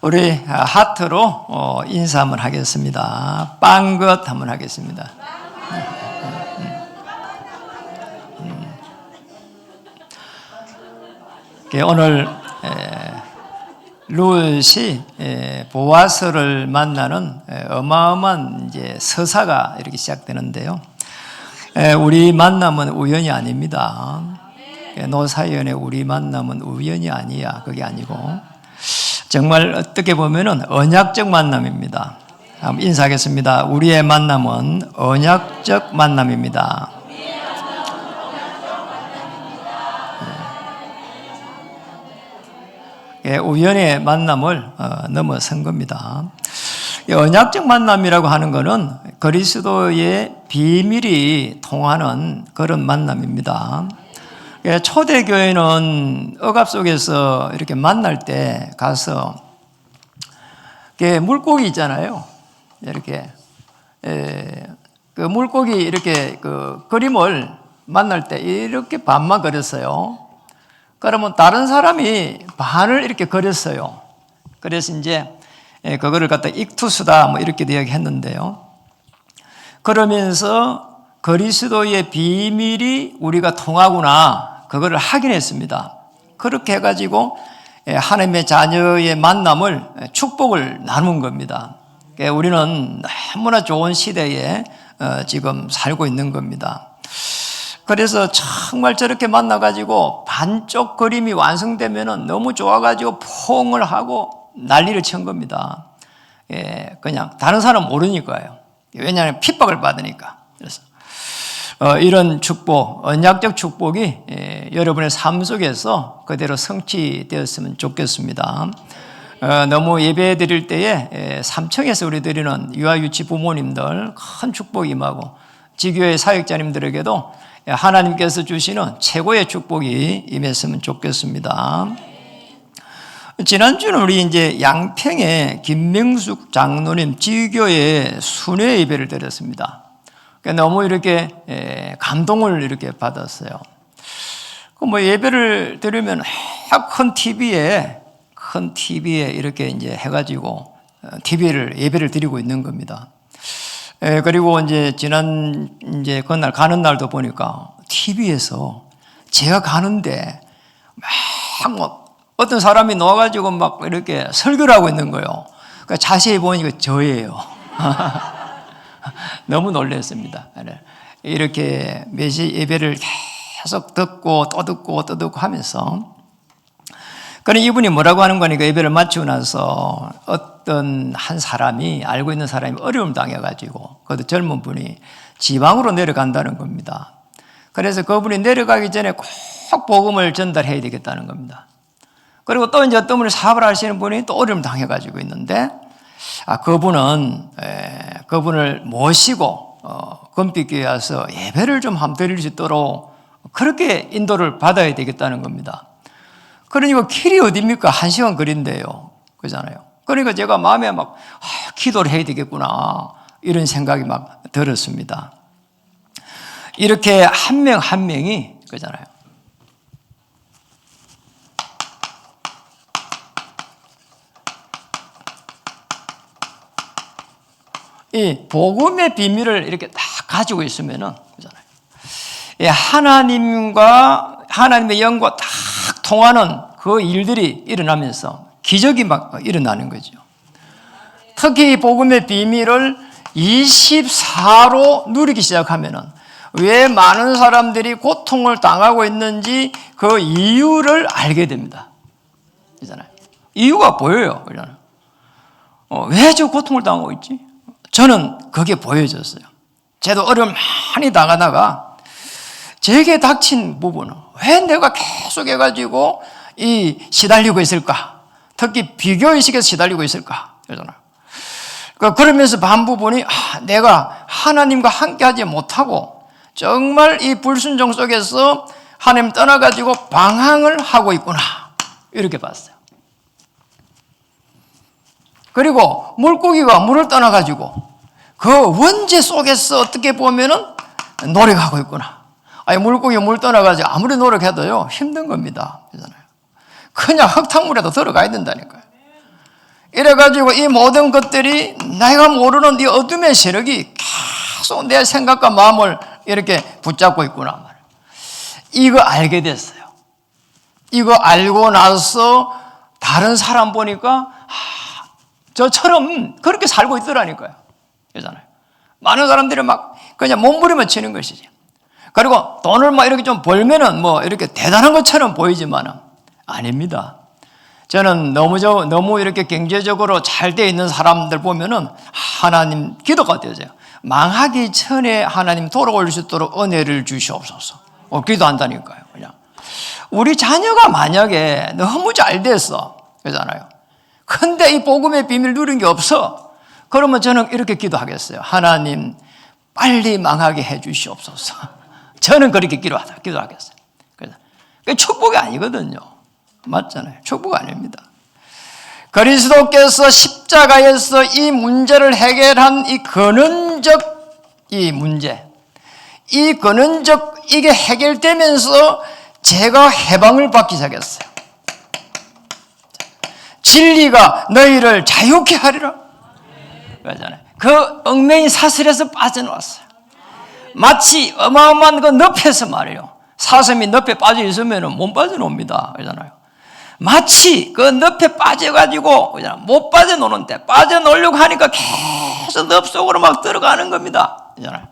우리 하트로 인사 한번 하겠습니다. 빵긋 한번 하겠습니다. 오늘 룻이 보아스를 만나는 어마어마한 이제 서사가 이렇게 시작되는데요. 우리 만남은 우연이 아닙니다. 노사연의 우리 만남은 우연이 아니야. 그게 아니고 정말 어떻게 보면은 언약적 만남입니다. 한번 인사하겠습니다. 우리의 만남은 언약적 만남입니다. 우연의 만남을 넘어선 겁니다. 언약적 만남이라고 하는 것은 그리스도의 비밀이 통하는 그런 만남입니다. 초대교회는 억압 속에서 이렇게 만날 때 가서 물고기 있잖아요. 이렇게 그 물고기 이렇게 그 그림을 만날 때 이렇게 반만 그렸어요. 그러면 다른 사람이 반을 이렇게 그렸어요. 그래서 이제 그거를 갖다 익투스다 뭐 이렇게 이야기했는데요. 그러면서 그리스도의 비밀이 우리가 통하구나 그거를 확인했습니다. 그렇게 해가지고 하나님의 자녀의 만남을 축복을 나눈 겁니다. 우리는 너무나 좋은 시대에 지금 살고 있는 겁니다. 그래서 정말 저렇게 만나가지고 반쪽 그림이 완성되면은 너무 좋아가지고 포옹을 하고 난리를 친 겁니다. 그냥 다른 사람 모르니까요. 왜냐하면 핍박을 받으니까. 그래서 이런 축복, 언약적 축복이 여러분의 삶 속에서 그대로 성취되었으면 좋겠습니다. 너무 예배 드릴 때에 3층에서 우리 드리는 유아유치 부모님들 큰 축복이 임하고 지교회 사역자님들에게도 하나님께서 주시는 최고의 축복이 임했으면 좋겠습니다. 지난주는 우리 이제 양평의 김명숙 장로님 지교회 순회 예배를 드렸습니다. 너무 이렇게 감동을 이렇게 받았어요. 뭐 예배를 드리면 큰 TV에 이렇게 이제 해가지고 예배를 드리고 있는 겁니다. 그리고 이제 이제 그날 가는 날도 보니까 TV에서 제가 가는데 막 어떤 사람이 나와가지고 막 이렇게 설교를 하고 있는 거예요. 그러니까 자세히 보니까 저예요. 너무 놀랐습니다. 이렇게 예배를 계속 듣고 또 듣고 하면서 그러니 이분이 뭐라고 하는 거니까 예배를 마치고 나서 어떤 한 사람이 알고 있는 사람이 어려움 당해가지고 그것도 젊은 분이 지방으로 내려간다는 겁니다. 그래서 그분이 내려가기 전에 꼭 복음을 전달해야 되겠다는 겁니다. 그리고 또 이제 어떤 분이 사업을 하시는 분이 또 어려움 당해가지고 있는데 그분을 모시고 금빛교회에 와서 예배를 좀 한번 드릴 수 있도록 그렇게 인도를 받아야 되겠다는 겁니다. 그러니까 길이 어딥니까? 1시간 거리인데요. 그러잖아요. 그러니까 제가 마음에 막 기도를 해야 되겠구나 이런 생각이 막 들었습니다. 이렇게 한 명 한 명이 그러잖아요. 이 복음의 비밀을 이렇게 딱 가지고 있으면은 그러잖아요. 하나님의 영과 딱 통하는 그 일들이 일어나면서 기적이 막 일어나는 거죠. 특히 이 복음의 비밀을 24로 누리기 시작하면은 왜 많은 사람들이 고통을 당하고 있는지 그 이유를 알게 됩니다. 그렇잖아요. 이유가 보여요. 그러잖아요. 왜 저 고통을 당하고 있지? 저는 그게 보여졌어요. 저도 어려움 많이 당하다가 제게 닥친 부분은 왜 내가 계속 해가지고 시달리고 있을까? 특히 비교의식에서 시달리고 있을까? 그러잖아요. 그러면서 반 부분이 내가 하나님과 함께하지 못하고 정말 이 불순종 속에서 하나님 떠나가지고 방황을 하고 있구나 이렇게 봤어요. 그리고 물고기가 물을 떠나가지고 그 원죄 속에서 어떻게 보면은 노력하고 있구나. 물고기 물 떠나가지고 아무리 노력해도요 힘든 겁니다. 그잖아요. 그냥 흙탕물에도 들어가야 된다니까요. 이래가지고 이 모든 것들이 내가 모르는 이 어둠의 세력이 계속 내 생각과 마음을 이렇게 붙잡고 있구나 말이에요. 이거 알게 됐어요. 이거 알고 나서 다른 사람 보니까 저처럼 그렇게 살고 있더라니까요. 그잖아요. 많은 사람들이 막 그냥 몸부림을 치는 것이지. 그리고 돈을 막 이렇게 좀 벌면은 뭐 이렇게 대단한 것처럼 보이지만은 아닙니다. 저는 너무 이렇게 경제적으로 잘 돼 있는 사람들 보면은 하나님 기도가 되어져요. 망하기 전에 하나님 돌아올 수 있도록 은혜를 주시옵소서. 기도한다니까요. 그냥 우리 자녀가 만약에 너무 잘 됐어, 그러잖아요. 근데 이 복음의 비밀 누린 게 없어. 그러면 저는 이렇게 기도하겠어요. 하나님 빨리 망하게 해 주시옵소서. 저는 그렇게 기도하겠어요. 그게 축복이 아니거든요. 맞잖아요. 축복 아닙니다. 그리스도께서 십자가에서 이 문제를 해결한 이 근원적 이 문제, 이 근원적 이게 해결되면서 제가 해방을 받기 시작했어요. 진리가 너희를 자유케 하리라. 그러잖아요. 그 얽매인 사슬에서 빠져나왔어요. 마치 어마어마한 그 늪에서 말이에요. 사슴이 늪에 빠져 있으면 못 빠져나옵니다. 그러잖아요. 마치 그 늪에 빠져가지고 못 빠져노는데 빠져나오려고 하니까 계속 늪 속으로 막 들어가는 겁니다. 그러잖아요.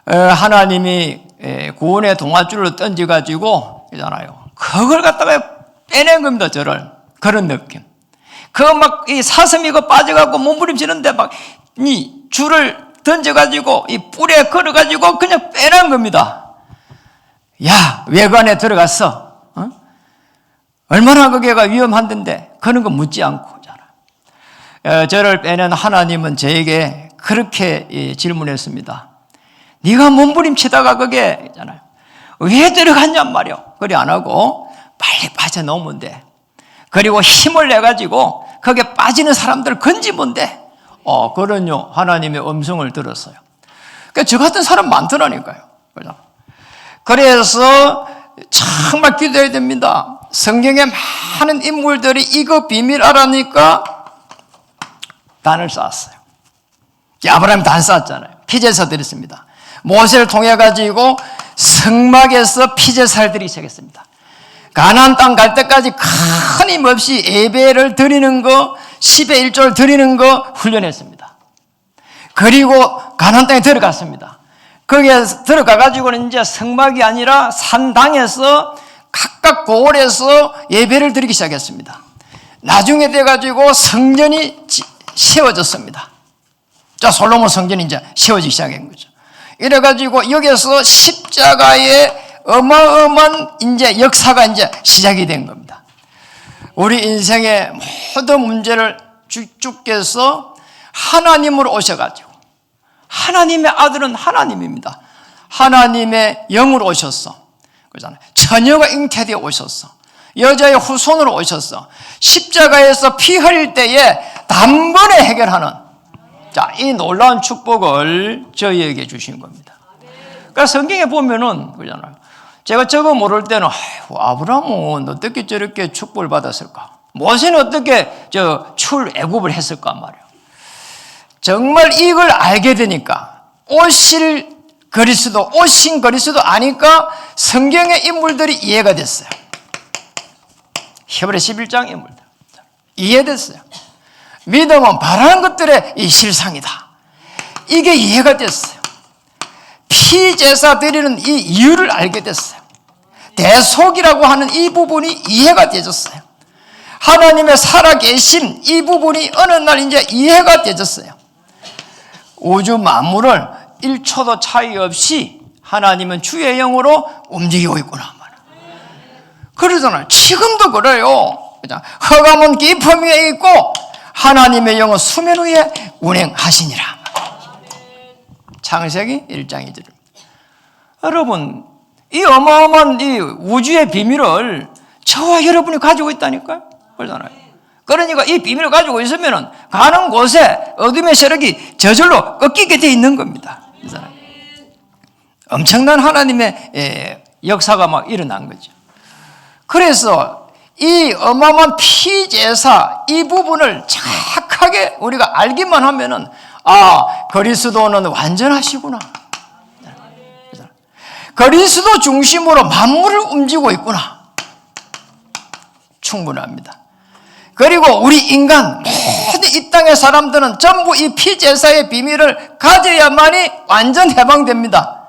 하나님이 구원의 동아줄을 던져가지고 그러잖아요. 그걸 갖다가 빼낸 겁니다. 저를. 그런 느낌. 이 사슴이 빠져가고 몸부림치는데 막 이 줄을 던져가지고 이 뿔에 걸어가지고 그냥 빼낸 겁니다. 야, 외관에 들어갔어. 얼마나 그게가 위험한데 그런 거 묻지 않고. 저를 빼낸 하나님은 저에게 그렇게 질문했습니다. 네가 몸부림치다가 그게 있잖아요. 왜 들어갔냔 말이요. 그래 안 하고 빨리 빠져나오면 돼. 그리고 힘을 내가지고 거기에 빠지는 사람들 건지면 돼. 그런요. 하나님의 음성을 들었어요. 그러니까 저 같은 사람 많더라니까요. 그래서 정말 기도해야 됩니다. 성경에 많은 인물들이 이거 비밀 알아니까 단을 쌓았어요. 아브라함이 단 쌓았잖아요. 피제사 드렸습니다. 모세를 통해 가지고 성막에서 피제사를 드리기 시작했습니다. 가나안 땅 갈 때까지 큰 힘 없이 예배를 드리는 거, 10의 1조를 드리는 거 훈련했습니다. 그리고 가나안 땅에 들어갔습니다. 거기에 들어가 가지고는 이제 성막이 아니라 산당에서 각각 고을에서 예배를 드리기 시작했습니다. 나중에 돼 가지고 성전이 세워졌습니다. 자, 솔로몬 성전이 이제 세워지기 시작한 거죠. 이래 가지고 여기서 십자가의 어마어마한 이제 역사가 이제 시작이 된 겁니다. 우리 인생의 모든 문제를 주께서 하나님으로 오셔가지고, 하나님의 아들은 하나님입니다. 하나님의 영으로 오셨어. 그러잖아요. 처녀가 잉태되어 오셨어. 여자의 후손으로 오셨어. 십자가에서 피 흘릴 때에 단번에 해결하는, 자, 이 놀라운 축복을 저희에게 주신 겁니다. 그러니까 성경에 보면은 그러잖아요. 제가 저거 모를 때는 아브라함은 어떻게 저렇게 축복을 받았을까? 모세는 어떻게 출애굽을 했을까 말이에요. 정말 이걸 알게 되니까 오신 그리스도 아니까 성경의 인물들이 이해가 됐어요. 히브리 11장 인물들 이해됐어요. 믿음은 바라는 것들의 이 실상이다. 이게 이해가 됐어요. 피제사 드리는 이 이유를 알게 됐어요. 대속이라고 하는 이 부분이 이해가 되졌어요. 하나님의 살아계심 이 부분이 어느 날 이제 이해가 되졌어요. 우주 만물을 1초도 차이 없이 하나님은 주의 영으로 움직이고 있구나. 그러잖아요. 지금도 그래요. 흑암은 깊음 위에 있고 하나님의 영은 수면 위에 운행하시니라. 창세기 1장 2절. 여러분, 이 어마어마한 이 우주의 비밀을 저와 여러분이 가지고 있다니까요. 그러잖아요. 그러니까 이 비밀을 가지고 있으면 가는 곳에 어둠의 세력이 저절로 꺾이게 돼 있는 겁니다. 그러잖아요. 엄청난 하나님의 역사가 막 일어난 거죠. 그래서 이 어마어마한 피제사 이 부분을 정확하게 우리가 알기만 하면은 그리스도는 완전하시구나. 그리스도 중심으로 만물을 움직이고 있구나. 충분합니다. 그리고 우리 인간 모든 이 땅의 사람들은 전부 이 피제사의 비밀을 가져야만이 완전 해방됩니다.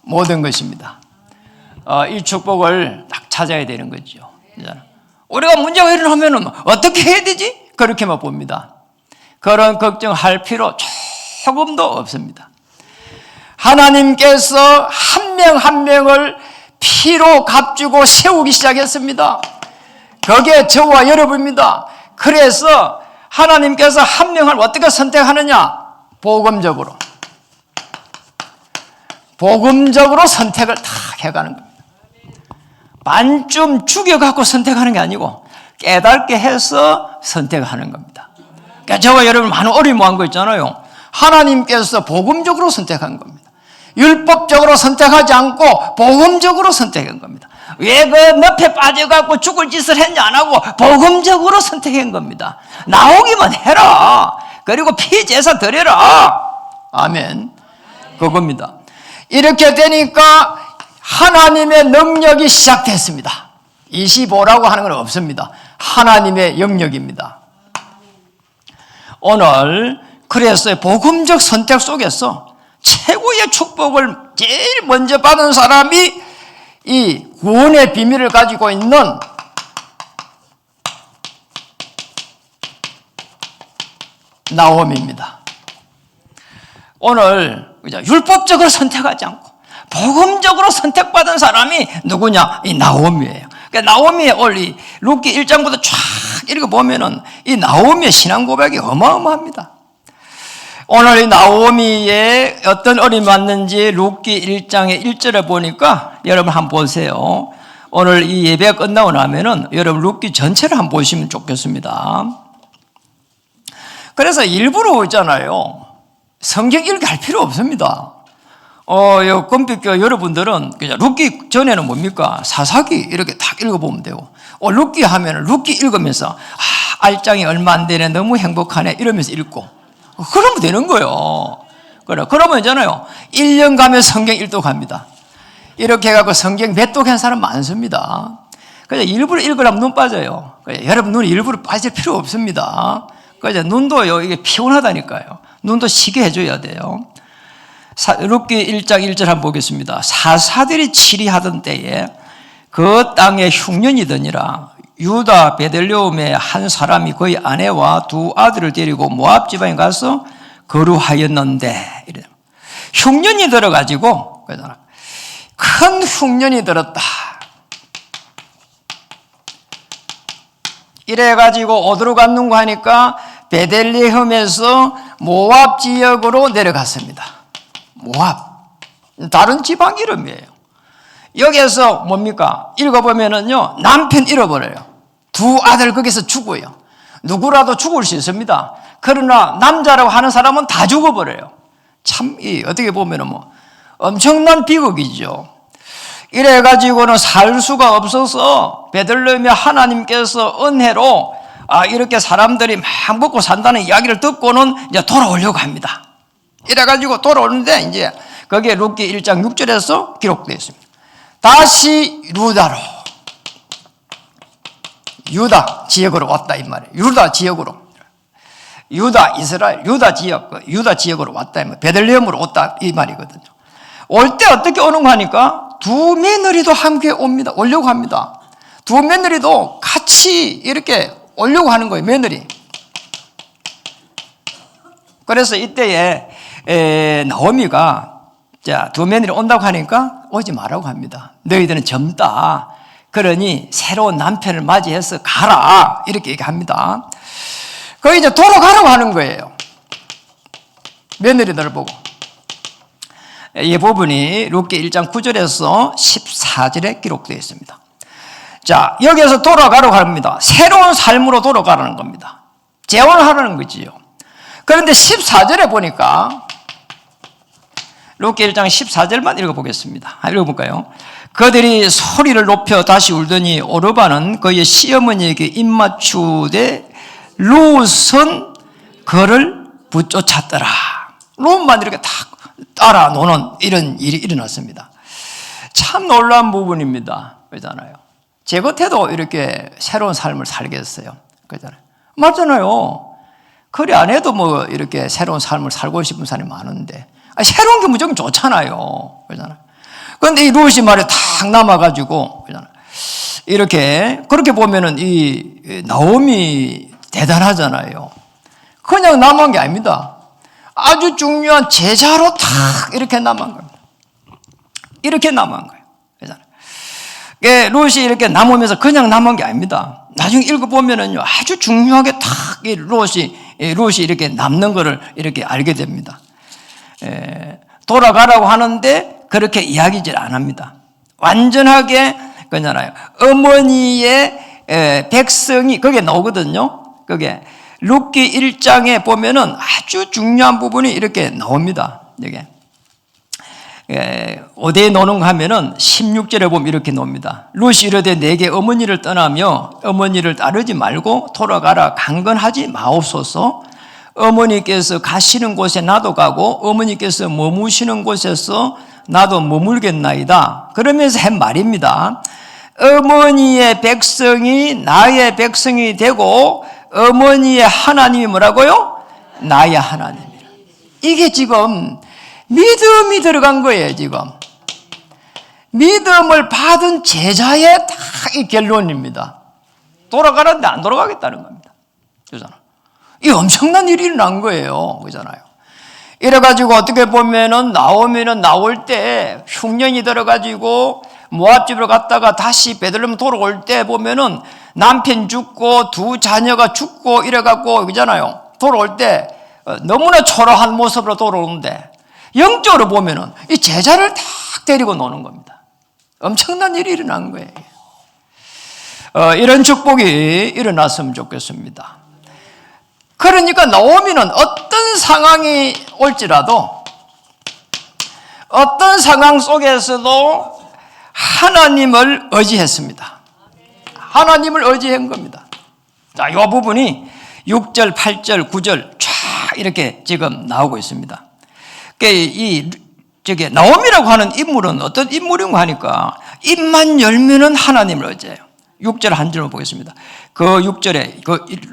모든 것입니다. 이 축복을 딱 찾아야 되는 거죠. 우리가 문제가 일어나면 어떻게 해야 되지? 그렇게만 봅니다. 그런 걱정할 필요 조금도 없습니다. 하나님께서 한 명 한 명을 피로 값주고 세우기 시작했습니다. 그게 저와 여러분입니다. 그래서 하나님께서 한 명을 어떻게 선택하느냐? 복음적으로 선택을 다 해가는 겁니다. 반쯤 죽여갖고 선택하는 게 아니고 깨닫게 해서 선택하는 겁니다. 그러니까 저와 여러분 많은 어리모한 거 있잖아요. 하나님께서 복음적으로 선택한 겁니다. 율법적으로 선택하지 않고 복음적으로 선택한 겁니다. 왜 그 늪에 빠져갖고 죽을 짓을 했냐 안 하고 복음적으로 선택한 겁니다. 나오기만 해라. 그리고 피제사 드려라. 아멘. 그겁니다. 이렇게 되니까 하나님의 능력이 시작됐습니다. 25라고 하는 건 없습니다. 하나님의 영역입니다. 오늘 그래서 복음적 선택 속에서 최고의 축복을 제일 먼저 받은 사람이 이 구원의 비밀을 가지고 있는 나오미입니다. 오늘 율법적으로 선택하지 않고 복음적으로 선택받은 사람이 누구냐? 이 나오미예요. 그러니까 나오미의 오늘 룻기 1장부터 쫙 읽어보면은 이 나오미의 신앙 고백이 어마어마합니다. 오늘 이 나오미의 어떤 어림이 왔는지 룻기 1장의 1절에 보니까 여러분 한번 보세요. 오늘 이 예배가 끝나고 나면은 여러분 룻기 전체를 한번 보시면 좋겠습니다. 그래서 일부러 있잖아요. 성경 읽을 필요 없습니다. 금빛교 여러분들은 그냥 룻기 전에는 뭡니까? 사사기 이렇게 딱 읽어보면 되고, 룻기 하면은 룻기 읽으면서 알장이 얼마 안 되네, 너무 행복하네 이러면서 읽고, 그러면 되는 거예요. 그러면 있잖아요. 1년 가면 성경 1도 갑니다. 이렇게 해갖고 성경 배독한 사람 많습니다. 그래서 일부러 읽으려면 눈 빠져요. 여러분 눈이 일부러 빠질 필요 없습니다. 그래서 눈도요, 이게 피곤하다니까요. 눈도 쉬게 해줘야 돼요. 룻기 1장 1절 한번 보겠습니다. 사사들이 치리하던 때에 그 땅에 흉년이더니라. 유다 베들레헴의 한 사람이 그의 아내와 두 아들을 데리고 모압 지방에 가서 거류하였는데, 흉년이 들어가지고 큰 흉년이 들었다. 이래가지고 어디로 갔는가 하니까 베들레헴에서 모압 지역으로 내려갔습니다. 모압, 다른 지방 이름이에요. 여기에서 뭡니까? 읽어보면은요, 남편 잃어버려요. 두 아들 거기서 죽어요. 누구라도 죽을 수 있습니다. 그러나 남자라고 하는 사람은 다 죽어버려요. 참, 어떻게 보면은 엄청난 비극이죠. 이래가지고는 살 수가 없어서 베들레헴의 하나님께서 은혜로 이렇게 사람들이 막 먹고 산다는 이야기를 듣고는 이제 돌아오려고 합니다. 이래가지고 돌아오는데 이제 거기에 룻기 1장 6절에서 기록되어 있습니다. 다시 유다 지역으로 왔다 이 말이에요. 유다 지역으로, 이스라엘 유다 지역으로 왔다 이 말이에요. 베들레헴으로 왔다 이 말이거든요. 올 때 어떻게 오는가 하니까 두 며느리도 함께 옵니다. 오려고 합니다. 두 며느리도 같이 이렇게 오려고 하는 거예요. 며느리. 그래서 이때에 나오미가 두 며느리 온다고 하니까 오지 말라고 합니다. 너희들은 젊다. 그러니 새로운 남편을 맞이해서 가라. 이렇게 얘기합니다. 그 이제 돌아가라고 하는 거예요. 며느리들을 보고. 이 부분이 룻기 1장 9절에서 14절에 기록되어 있습니다. 자, 여기에서 돌아가라고 합니다. 새로운 삶으로 돌아가라는 겁니다. 재혼하라는 거지요. 그런데 14절에 보니까 룻기 1장 14절만 읽어보겠습니다. 읽어볼까요? 그들이 소리를 높여 다시 울더니 오르바는 그의 시어머니에게 입맞추되 롯은 그를 붙쫓았더라. 롯만 이렇게 탁 따라 노는 이런 일이 일어났습니다. 참 놀라운 부분입니다. 그렇잖아요. 제 곁에도 이렇게 새로운 삶을 살겠어요. 그렇잖아요. 맞잖아요. 그리 안 해도 뭐 이렇게 새로운 삶을 살고 싶은 사람이 많은데 새로운 게 무조건 좋잖아요. 그렇잖아요. 그런데 이 롯이 말에 탁 남아가지고 그렇잖아요. 이렇게 그렇게 보면은 이 나오미 대단하잖아요. 그냥 남은 게 아닙니다. 아주 중요한 제자로 탁 이렇게 남은 겁니다. 이렇게 남은 거예요. 그렇잖아요. 롯이 이렇게 남으면서 그냥 남은 게 아닙니다. 나중에 읽어보면은요, 아주 중요하게 탁 이 롯이 이렇게 남는 거를 이렇게 알게 됩니다. 돌아가라고 하는데 그렇게 이야기질 안 합니다. 완전하게, 그잖아요. 어머니의 백성이, 그게 나오거든요. 그게 룻기 1장에 보면은 아주 중요한 부분이 이렇게 나옵니다. 이게. 어디에 노는 거 하면은 16절에 보면 이렇게 나옵니다. 룻이 이르되 내게 어머니를 떠나며 어머니를 따르지 말고 돌아가라. 강건하지 마옵소서. 어머니께서 가시는 곳에 나도 가고 어머니께서 머무시는 곳에서 나도 머물겠나이다. 그러면서 한 말입니다. 어머니의 백성이 나의 백성이 되고 어머니의 하나님이 뭐라고요? 나의 하나님이라. 이게 지금 믿음이 들어간 거예요. 지금 믿음을 받은 제자의 딱 이 결론입니다. 돌아가는데 안 돌아가겠다는 겁니다. 그렇잖아요. 이 엄청난 일이 일어난 거예요. 그렇잖아요. 이래가지고 어떻게 보면은 나오면은 나올 때 흉년이 들어가지고 모압집으로 갔다가 다시 베들레헴 돌아올 때 보면은 남편 죽고 두 자녀가 죽고 이래갖고 그잖아요. 돌아올 때 너무나 초라한 모습으로 돌아오는데 영적으로 보면은 이 제자를 딱 데리고 노는 겁니다. 엄청난 일이 일어난 거예요. 이런 축복이 일어났으면 좋겠습니다. 그러니까 나오미는 어떤 상황이 올지라도 어떤 상황 속에서도 하나님을 의지했습니다. 하나님을 의지한 겁니다. 자, 이 부분이 6절, 8절, 9절 쫙 이렇게 지금 나오고 있습니다. 저기 나오미라고 하는 인물은 어떤 인물인가 하니까 입만 열면은 하나님을 의지해요. 6절 한 절로 보겠습니다. 그 6절에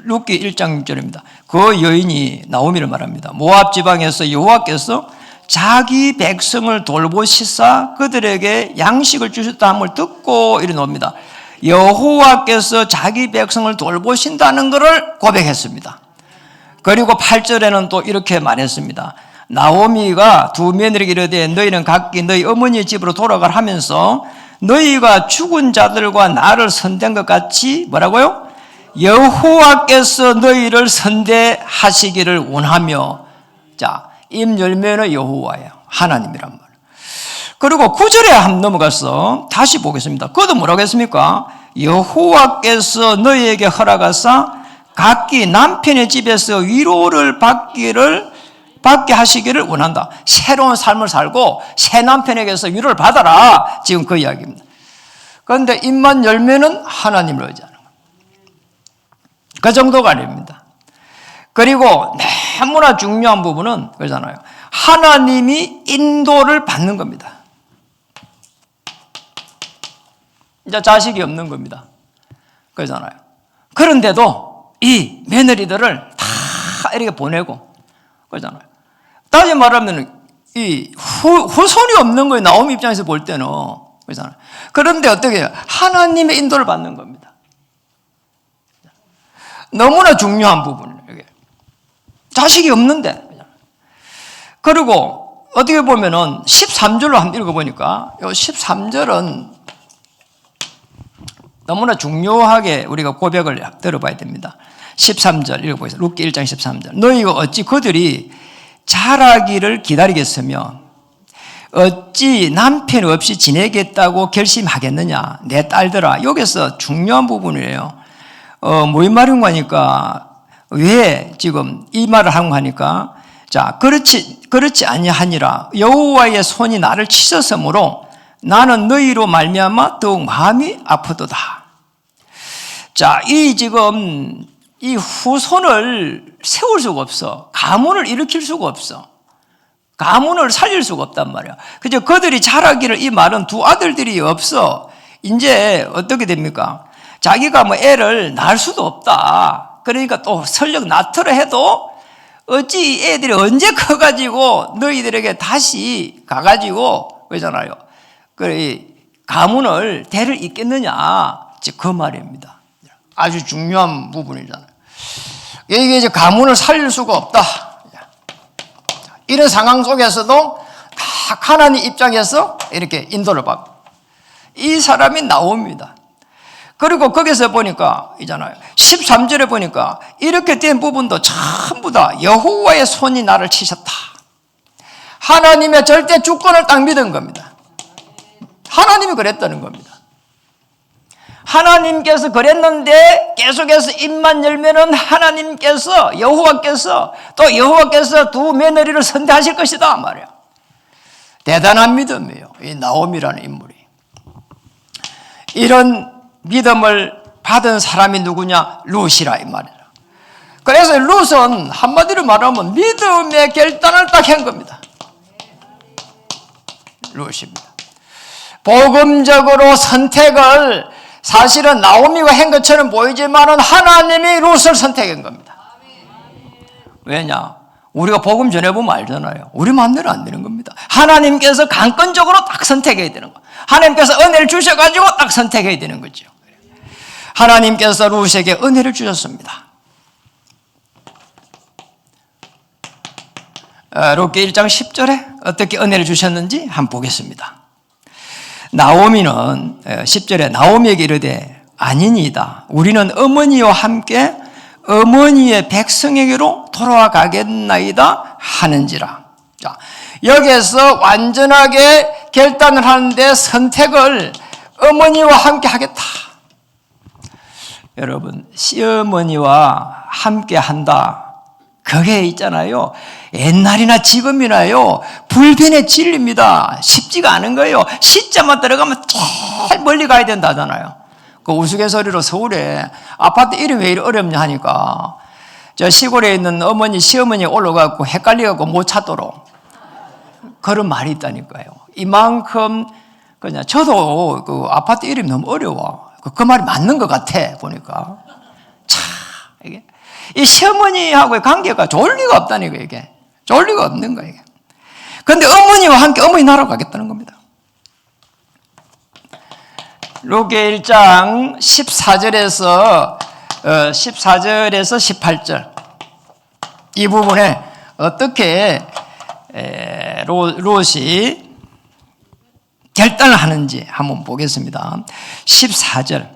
룻기 1장 6절입니다. 그 여인이 나오미를 말합니다. 모압 지방에서 여호와께서 자기 백성을 돌보시사 그들에게 양식을 주셨다 함을 듣고 이르 나옵니다. 여호와께서 자기 백성을 돌보신다는 것을 고백했습니다. 그리고 8절에는 또 이렇게 말했습니다. 나오미가 두 며느리에게 이르되 너희는 각기 너희 어머니의 집으로 돌아가라 하면서 너희가 죽은 자들과 나를 선대한 것 같이 뭐라고요? 여호와께서 너희를 선대하시기를 원하며. 자, 입 열면은 여호와예요. 하나님이란 말. 그리고 9절에 한번 넘어가서 다시 보겠습니다. 그것도 뭐라고 했습니까? 여호와께서 너희에게 허락하사 각기 남편의 집에서 위로를 받게 하시기를 원한다. 새로운 삶을 살고 새 남편에게서 위로를 받아라. 지금 그 이야기입니다. 그런데 입만 열면은 하나님을 의지하는 겁니다. 그 정도가 아닙니다. 그리고 너무나 중요한 부분은 그러잖아요. 하나님이 인도를 받는 겁니다. 이제 자식이 없는 겁니다. 그러잖아요. 그런데도 이 며느리들을 다 이렇게 보내고 그러잖아요. 다시 말하면 이 후손이 없는 거예요. 나오미 입장에서 볼 때는. 그렇잖아요. 그런데 어떻게 해요? 하나님의 인도를 받는 겁니다. 너무나 중요한 부분이에요. 이게. 자식이 없는데. 그리고 어떻게 보면은 13절로 한번 읽어보니까 이 13절은 너무나 중요하게 우리가 고백을 들어봐야 됩니다. 13절 읽어보겠습니다. 룻기 1장 13절. 너희가 어찌 그들이 자라기를 기다리겠으며 어찌 남편 없이 지내겠다고 결심하겠느냐. 내 딸들아. 여기서 중요한 부분이에요. 무슨 말인가 하니까 왜 지금 이 말을 하고 하니까 자, 그렇지 아니하니라. 여호와의 손이 나를 치셨으므로 나는 너희로 말미암아 더욱 마음이 아프도다. 자, 지금 이 후손을 세울 수가 없어. 가문을 일으킬 수가 없어. 가문을 살릴 수가 없단 말이야. 그저 그들이 자라기를 이 말은 두 아들들이 없어. 이제 어떻게 됩니까? 자기가 뭐 애를 낳을 수도 없다. 그러니까 또 설령 낳더라 해도 어찌 애들이 언제 커가지고 너희들에게 다시 가가지고 그러잖아요. 그 가문을 대를 잇겠느냐. 그 말입니다. 아주 중요한 부분이잖아요. 이게 이제 가문을 살릴 수가 없다. 이런 상황 속에서도 딱 하나님 입장에서 이렇게 인도를 받고 이 사람이 나옵니다. 그리고 거기서 보니까 있잖아요. 13절에 보니까 이렇게 된 부분도 전부 다 여호와의 손이 나를 치셨다. 하나님의 절대 주권을 딱 믿은 겁니다. 하나님이 그랬다는 겁니다. 하나님께서 그랬는데 계속해서 입만 열면은 하나님께서 여호와께서 두 며느리를 선택하실 것이다 말이야. 대단한 믿음이에요. 이 나오미라는 인물이. 이런 믿음을 받은 사람이 누구냐? 룻이라 이 말이야. 그래서 룻은 한마디로 말하면 믿음의 결단을 딱 한 겁니다. 룻입니다. 복음적으로 선택을 사실은 나오미가 한 것처럼 보이지만은 하나님이 룻을 선택한 겁니다. 왜냐? 우리가 복음 전해보면 알잖아요. 우리 마음대로 안 되는 겁니다. 하나님께서 강권적으로 딱 선택해야 되는 거. 하나님께서 은혜를 주셔가지고 딱 선택해야 되는 거죠. 하나님께서 룻에게 은혜를 주셨습니다. 룻기 1장 10절에 어떻게 은혜를 주셨는지 한번 보겠습니다. 나오미는 10절에 나오미에게 이르되 아니니이다. 우리는 어머니와 함께 어머니의 백성에게로 돌아가겠나이다 하는지라. 자, 여기에서 완전하게 결단을 하는데 선택을 어머니와 함께 하겠다. 여러분, 시어머니와 함께 한다. 그게 있잖아요. 옛날이나 지금이나요. 불변의 진리입니다. 쉽지가 않은 거예요. 시자만 들어가면 제일 멀리 가야 된다잖아요. 그 우스갯소리로 서울에 아파트 이름이 왜 이리 어렵냐 하니까 저 시골에 있는 어머니, 시어머니 올라가고 헷갈려갖고 못 찾도록 그런 말이 있다니까요. 이만큼 그냥 저도 그 아파트 이름이 너무 어려워. 그 말이 맞는 것 같아 보니까. 참 이게 이 시어머니하고의 관계가 좋을 리가 없다니까 이게. 좋을 리가 없는 거예요. 그런데 어머니와 함께 어머니 나라로 가겠다는 겁니다. 룻기 1장 14절에서 18절 이 부분에 어떻게 룻이 결단을 하는지 한번 보겠습니다. 14절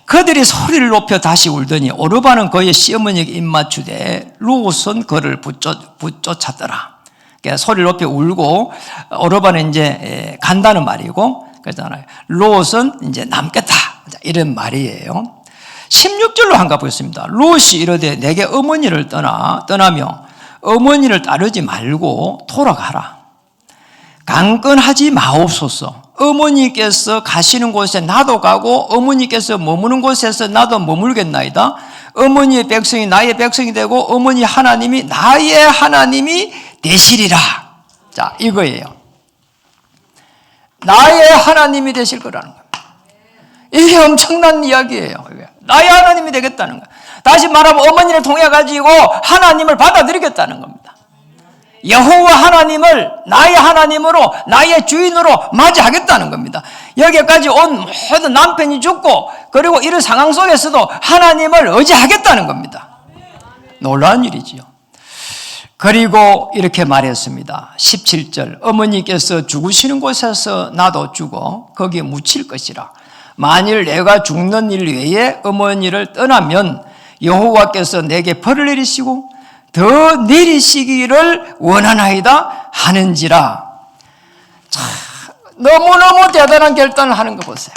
그들이 소리를 높여 다시 울더니 오르바는 그의 시어머니에게 입맞추되 룻은 그를 붙쫓았더라. 그러니까 소리를 높여 울고 오르바는 이제 간다는 말이고 그렇잖아요. 룻은 이제 남겠다 이런 말이에요. 16절로 한가 보겠습니다. 룻이 이르되 내게 어머니를 떠나며 어머니를 따르지 말고 돌아가라. 강권하지 마옵소서. 어머니께서 가시는 곳에 나도 가고 어머니께서 머무는 곳에서 나도 머물겠나이다. 어머니의 백성이 나의 백성이 되고 어머니 하나님이 나의 하나님이 되시리라. 자, 이거예요. 나의 하나님이 되실 거라는 겁니다. 이게 엄청난 이야기예요. 나의 하나님이 되겠다는 거예요. 다시 말하면 어머니를 통해 가지고 하나님을 받아들이겠다는 겁니다. 여호와 하나님을 나의 하나님으로 나의 주인으로 맞이하겠다는 겁니다. 여기까지 온 모든 남편이 죽고 그리고 이런 상황 속에서도 하나님을 의지하겠다는 겁니다. 놀라운 일이지요. 그리고 이렇게 말했습니다. 17절 어머니께서 죽으시는 곳에서 나도 죽어 거기에 묻힐 것이라. 만일 내가 죽는 일 외에 어머니를 떠나면 여호와께서 내게 벌을 내리시고 더 내리시기를 원하나이다 하는지라. 참, 너무너무 대단한 결단을 하는 거 보세요.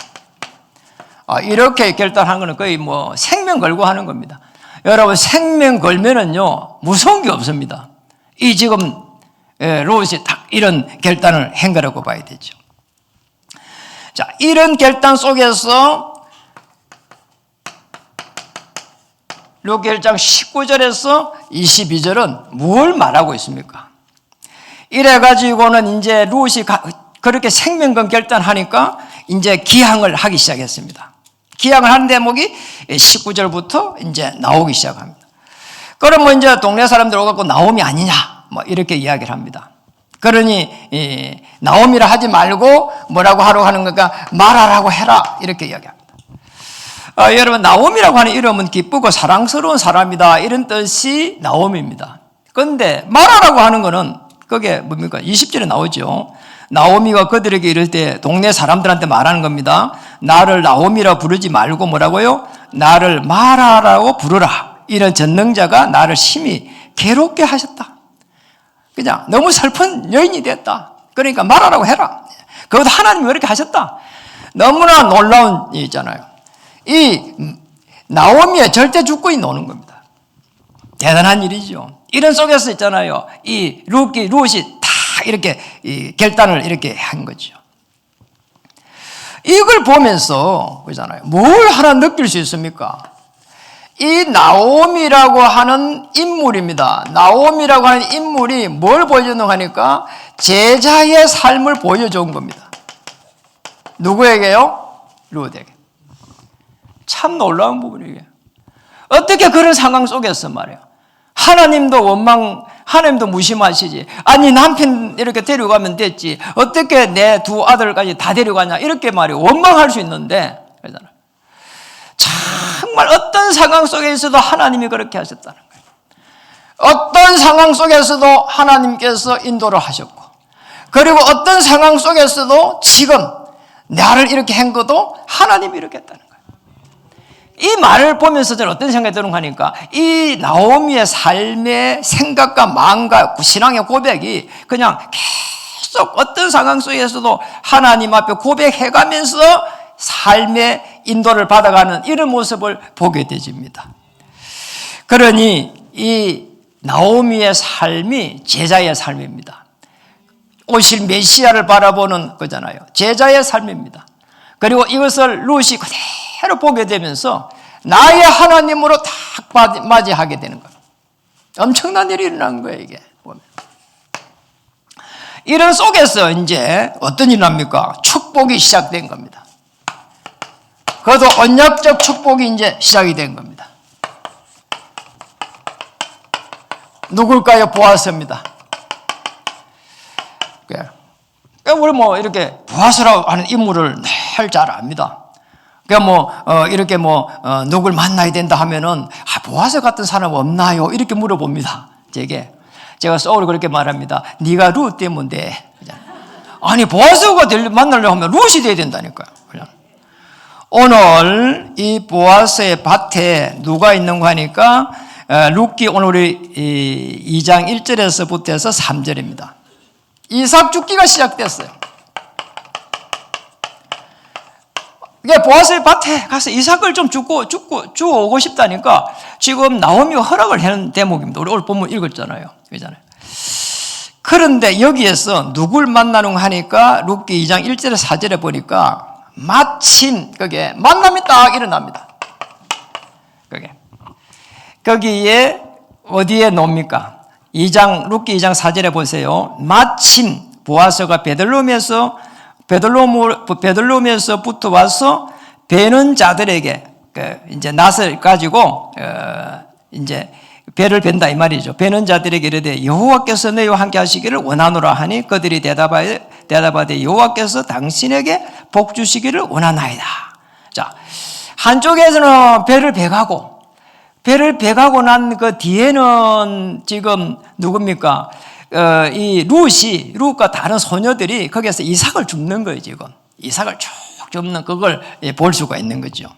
이렇게 결단한 거는 거의 뭐 생명 걸고 하는 겁니다. 여러분 생명 걸면은요 무서운 게 없습니다. 이 지금 롯이 딱 이런 결단을 한 거라고 봐야 되죠. 자, 이런 결단 속에서 룻기 1장 19절에서 22절은 뭘 말하고 있습니까? 이래가지고는 이제 룻이 그렇게 생명건 결단하니까 이제 기항을 하기 시작했습니다. 기항을 하는 대목이 19절부터 이제 나오기 시작합니다. 그러면 이제 동네 사람들 오갖고 나오미 아니냐, 뭐 이렇게 이야기를 합니다. 그러니 나오미라 하지 말고 뭐라고 하라고 하는 거니까 말하라고 해라, 이렇게 이야기합니다. 여러분, 나오미라고 하는 이름은 기쁘고 사랑스러운 사람이다, 이런 뜻이 나오미입니다. 그런데 말하라고 하는 거는 그게 뭡니까? 20절에 나오죠. 나오미가 그들에게 이럴 때 동네 사람들한테 말하는 겁니다. 나를 나오미라 부르지 말고 뭐라고요? 나를 마라라고 부르라. 이런 전능자가 나를 심히 괴롭게 하셨다. 그냥 너무 슬픈 여인이 됐다. 그러니까 말하라고 해라. 그것도 하나님이 그렇게 하셨다. 너무나 놀라운 일 있잖아요. 이 나오미의 절대 주권이 노는 겁니다. 대단한 일이죠. 이런 속에서 있잖아요. 이 룻이 다 이렇게 결단을 이렇게 한 거죠. 이걸 보면서 그러잖아요. 뭘 하나 느낄 수 있습니까? 이 나오미라고 하는 인물입니다. 나오미라고 하는 인물이 뭘 보여주는 하니까 제자의 삶을 보여준 겁니다. 누구에게요? 룻에게. 참 놀라운 부분이에요. 어떻게 그런 상황 속에서 말이에요. 하나님도 무심하시지. 아니, 남편 이렇게 데려가면 됐지. 어떻게 내 두 아들까지 다 데려가냐. 이렇게 말이에요. 원망할 수 있는데. 그러잖아요. 정말 어떤 상황 속에서도 하나님이 그렇게 하셨다는 거예요. 어떤 상황 속에서도 하나님께서 인도를 하셨고, 그리고 어떤 상황 속에서도 지금 나를 이렇게 한 것도 하나님이 이렇게 했다는 거예요. 이 말을 보면서 저는 어떤 생각이 드는가 하니까 이 나오미의 삶의 생각과 마음과 신앙의 고백이 그냥 계속 어떤 상황 속에서도 하나님 앞에 고백해가면서 삶의 인도를 받아가는 이런 모습을 보게 되집니다. 그러니 이 나오미의 삶이 제자의 삶입니다. 오실 메시아를 바라보는 거잖아요. 제자의 삶입니다. 그리고 이것을 룻이 그대로 보게 되면서 나의 하나님으로 딱 맞이하게 되는 거예요. 엄청난 일이 일어난 거예요, 이게. 이런 속에서 이제 어떤 일이 납니까? 축복이 시작된 겁니다. 그것도 언약적 축복이 이제 시작이 된 겁니다. 누굴까요? 보아스입니다. 우리 뭐 이렇게 보아스라고 하는 인물을 늘 잘 압니다. 이렇게 누굴 만나야 된다 하면은, 보아스 같은 사람 없나요? 이렇게 물어봅니다. 제가 서울에 그렇게 말합니다. 네가 룻 때문에 돼. 아니, 보아스가 만나려고 하면 룻이 돼야 된다니까요. 오늘 이 보아스의 밭에 누가 있는가 하니까, 룻기 오늘 우리 2장 1절에서부터 해서 3절입니다. 이삭 죽기가 시작됐어요. 이게 보아스의 밭에 가서 이삭을 좀 주오고 싶다니까 지금 나오미가 허락을 하는 대목입니다. 우리 오늘 본문 읽었잖아요. 그잖아요. 그런데 여기에서 누굴 만나는 하니까 룻기 2장 1절에 4절에 보니까 마침 그게 만남이 딱 일어납니다. 거기에 어디에 놓습니까? 룻기 2장 4절에 보세요. 마침 보아스가 베들레헴에서부터 와서 베는 자들에게 이제 낫을 가지고 이제 배를 벤다 이 말이죠. 베는 자들에게 이르되 여호와께서 너희와 함께 하시기를 원하노라 하니 그들이 대답하되 여호와께서 당신에게 복 주시기를 원하나이다. 자, 한쪽에서는 배를 배가고 난 그 뒤에는 지금 누굽니까? 이 룻과 다른 소녀들이 거기에서 이삭을 줍는 거예요, 지금. 이삭을 쭉 줍는 그걸 볼 수가 있는 거죠.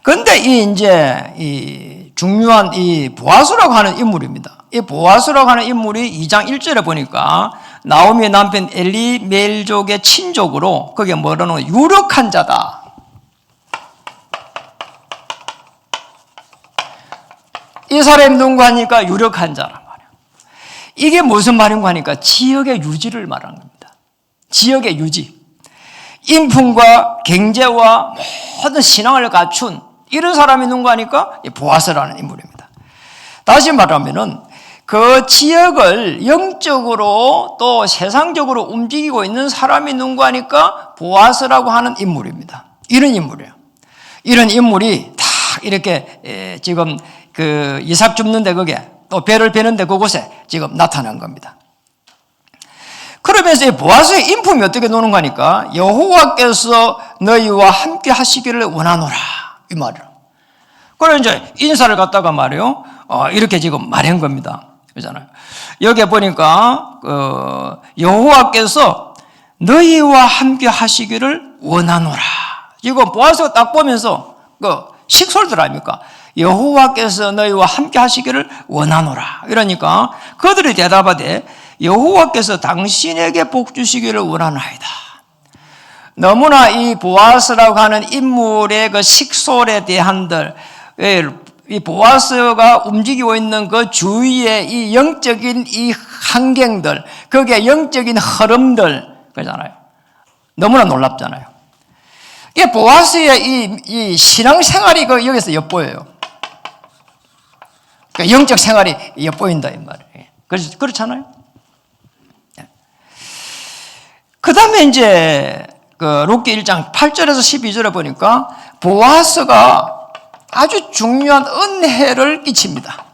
그런데 이 중요한 이 보아스라고 하는 인물입니다. 이 보아스라고 하는 인물이 2장 1절에 보니까 나오미의 남편 엘리멜족의 친족으로 그게 뭐라는 유력한 자다. 이 사람이 누군가 하니까 유력한 자란 말이에요. 이게 무슨 말인가 하니까 지역의 유지를 말하는 겁니다. 지역의 유지. 인품과 경제와 모든 신앙을 갖춘 이런 사람이 누군가 하니까 보아스라는 인물입니다. 다시 말하면은 그 지역을 영적으로 또 세상적으로 움직이고 있는 사람이 누군가 하니까 보아스라고 하는 인물입니다. 이런 인물이에요. 이런 인물이 다 이렇게 지금 그 이삭 줍는데 거기에 또 배를 베는데 그곳에 지금 나타난 겁니다. 그러면서 이 보아스의 인품이 어떻게 노는가 하니까 여호와께서 너희와 함께 하시기를 원하노라 이 말이에요. 그래 이제 인사를 갖다가 말이에요. 이렇게 지금 말한 겁니다. 그렇잖아요. 여기에 보니까 여호와께서 너희와 함께 하시기를 원하노라. 지금 보아스가 딱 보면서 그 식솔들 아닙니까? 여호와께서 너희와 함께 하시기를 원하노라. 이러니까 그들이 대답하되 여호와께서 당신에게 복 주시기를 원하나이다. 너무나 이 보아스라고 하는 인물의 그 식솔에 대한들, 이 보아스가 움직이고 있는 그 주위의 이 영적인 이 환경들, 거기에 영적인 흐름들, 그러잖아요. 너무나 놀랍잖아요. 이 보아스의 이 신앙생활이 그 여기서 엿보여요. 그러니까 영적 생활이 엿보인다 이 말이에요. 그렇잖아요. 그 다음에 이제 그 룻기 1장 8절에서 12절에 보니까 보아스가 아주 중요한 은혜를 끼칩니다.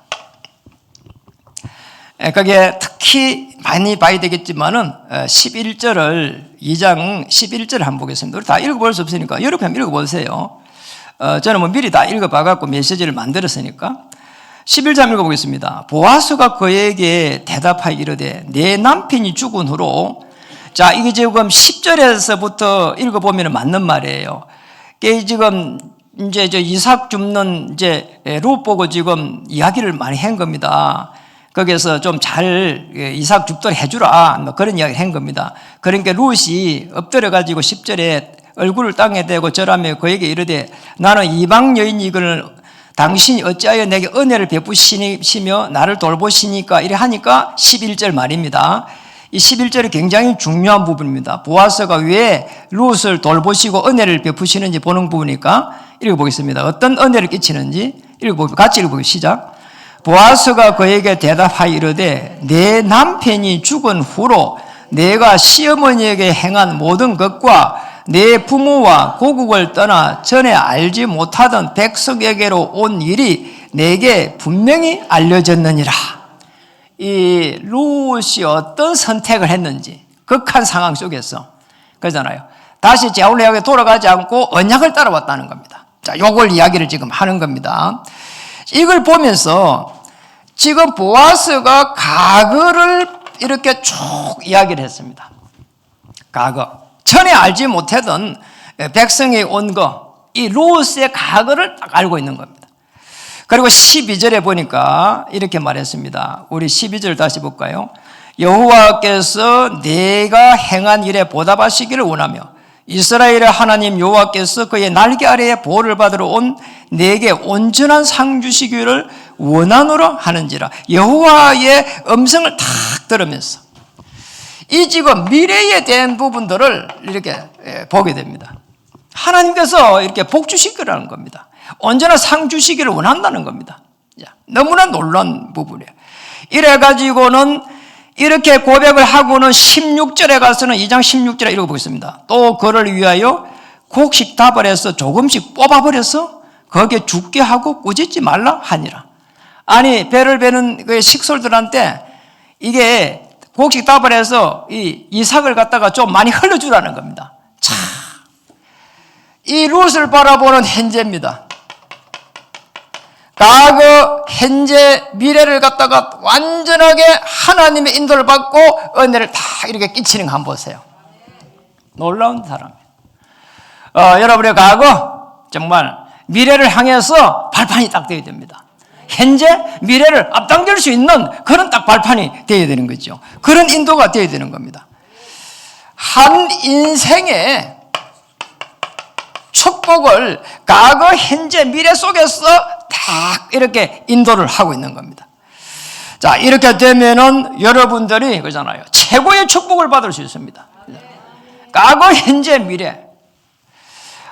그게 특히 많이 봐야 되겠지만은 11절을 2장 11절을 한번 보겠습니다. 우리 다 읽어볼 수 없으니까 여러분 한번 읽어보세요. 저는 뭐 미리 다 읽어봐갖고 메시지를 만들었으니까 11절 읽어보겠습니다. 보아스가 그에게 대답하여 이르되 내 남편이 죽은 후로, 자 이게 지금 10절에서부터 읽어보면 맞는 말이에요. 이게 지금 이제 이삭 줍는 이제 룻 보고 지금 이야기를 많이 한 겁니다. 거기서 좀 잘 이삭 줍도록 해주라 뭐 그런 이야기를 한 겁니다. 그러니까 룻이 엎드려가지고 10절에 얼굴을 땅에 대고 절하며 그에게 이르되 나는 이방 여인이거늘 당신이 어찌하여 내게 은혜를 베푸시며 나를 돌보시니까 이래 하니까 11절 말입니다. 이 11절이 굉장히 중요한 부분입니다. 보아스가 왜 룻을 돌보시고 은혜를 베푸시는지 보는 부분이니까 읽어보겠습니다. 어떤 은혜를 끼치는지 같이 읽어보겠습니다. 시작. 보아스가 그에게 대답하여 이르되 내 남편이 죽은 후로 내가 시어머니에게 행한 모든 것과 내 부모와 고국을 떠나 전에 알지 못하던 백성에게로 온 일이 내게 분명히 알려졌느니라. 이 룻이 어떤 선택을 했는지 극한 상황 속에서 그러잖아요. 다시 제올레에게 돌아가지 않고 언약을 따라왔다는 겁니다. 자, 요걸 이야기를 지금 하는 겁니다. 이걸 보면서 지금 보아스가 과거를 이렇게 쭉 이야기를 했습니다. 과거. 전에 알지 못하던 백성이 온 거, 이 룻의 과거를 딱 알고 있는 겁니다. 그리고 12절에 보니까 이렇게 말했습니다. 우리 12절 다시 볼까요? 여호와께서 내가 행한 일에 보답하시기를 원하며 이스라엘의 하나님 여호와께서 그의 날개 아래에 보호를 받으러 온 내게 온전한 상 주시기를 원하노라 하는지라. 여호와의 음성을 탁 들으면서 이 지금 미래에 대한 부분들을 이렇게 보게 됩니다. 하나님께서 이렇게 복 주시기라는 겁니다. 언제나 상 주시기를 원한다는 겁니다. 너무나 놀라운 부분이에요. 이래가지고는 이렇게 고백을 하고는 16절에 가서는 2장 16절에 읽어보겠습니다. 또 그를 위하여 곡식답을 해서 조금씩 뽑아버려서 거기에 죽게 하고 꾸짖지 말라 하니라. 아니 배를 베는 그 식솔들한테 이게 곡식답을 해서 이 이삭을 갖다가 좀 많이 흘려주라는 겁니다. 자, 이 룻을 바라보는 현재입니다. 과거, 현재, 미래를 갖다가 완전하게 하나님의 인도를 받고 은혜를 다 이렇게 끼치는 거 한번 보세요. 놀라운 사람이에요. 여러분의 과거, 정말 미래를 향해서 발판이 딱 되어야 됩니다. 현재, 미래를 앞당길 수 있는 그런 딱 발판이 되어야 되는 거죠. 그런 인도가 되어야 되는 겁니다. 한 인생의 축복을 과거, 현재, 미래 속에서 딱 이렇게 인도를 하고 있는 겁니다. 자, 이렇게 되면은 여러분들이 그러잖아요. 최고의 축복을 받을 수 있습니다. 과거, 현재, 미래.